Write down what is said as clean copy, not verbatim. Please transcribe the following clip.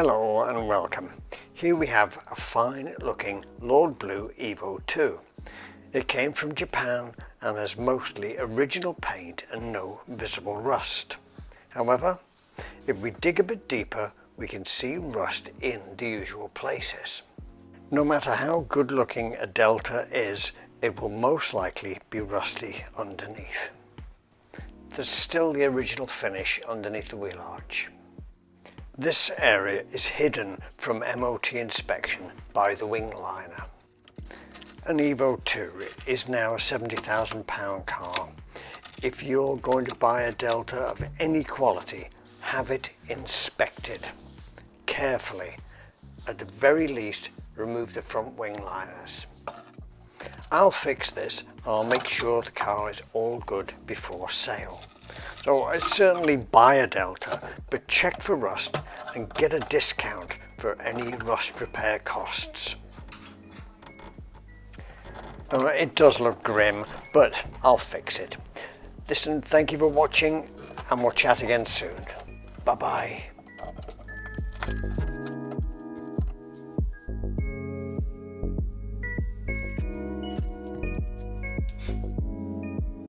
Hello and welcome. Here we have a fine looking Lord Blue Evo 2. It came from Japan and has mostly original paint and no visible rust. However, if we dig a bit deeper we can see rust in the usual places. No matter how good looking a Delta is, it will most likely be rusty underneath. There's still the original finish underneath the wheel arch. This area is hidden from MOT inspection by the wing liner. An Evo 2 is now a £70,000 car. If you're going to buy a Delta of any quality, have it inspected carefully. At the very least, remove the front wing liners. I'll fix this. I'll make sure the car is all good before sale. So I'd certainly buy a Delta, but check for rust and get a discount for any rust repair costs. It does look grim, but I'll fix it. Listen, thank you for watching and we'll chat again soon. Bye bye.